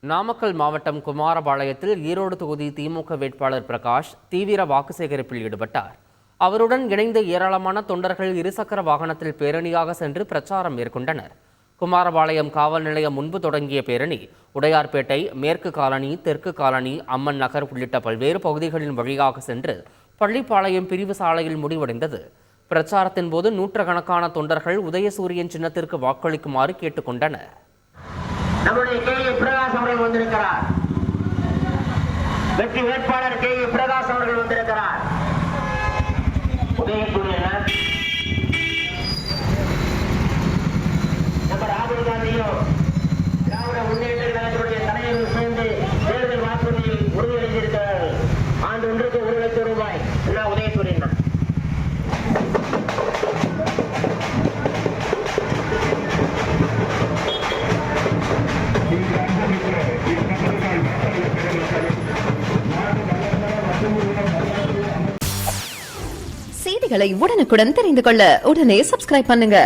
நாமக்கல் மாவட்டம் குமாரபாளையத்தில் ஈரோடு தொகுதி திமுக வேட்பாளர் பிரகாஷ் தீவிர வாக்கு சேகரிப்பில் ஈடுபட்டார். அவருடன் இணைந்த ஏராளமான தொண்டர்கள் இருசக்கர வாகனத்தில் பேரணியாக சென்று பிரச்சாரம் மேற்கொண்டனர். குமாரபாளையம் காவல் நிலையம் முன்பு தொடங்கிய பேரணி உடையார்பேட்டை, மேற்கு காலனி, தெற்கு காலனி, அம்மன் நகர் உள்ளிட்ட பல்வேறு பகுதிகளின் வழியாக சென்று பள்ளிப்பாளையம் பிரிவு சாலையில் முடிவடைந்தது. பிரச்சாரத்தின் போது நூற்றுக்கணக்கான தொண்டர்கள் உதயசூரியன் சின்னத்திற்கு வாக்களிக்குமாறு கேட்டுக்கொண்டனர். நம்முடைய கே.ஏ. பிரகாஷ் அவர்கள் வந்திருக்கிறார். வெற்றி வேட்பாளர் கே.ஏ. பிரகாஷ் அவர்கள் வந்திருக்கிறார். உதயசூரியன் நம்ம ராகுல் காந்தியும் திராவிட முன்னேற்ற கழகத்துடைய தலைவர்கள் சேர்ந்து தேர்தல் வாக்குறுதியில் உறுதியளித்திருக்கிறார்கள். ஆண்டு ஒன்றுக்கு 1 லட்சம் ரூபாய். என்ன உதயசூரியன் செய்திகளை உடனுக்குடன் தெரிந்து கொள்ள உடனே சப்ஸ்கிரைப் பண்ணுங்க.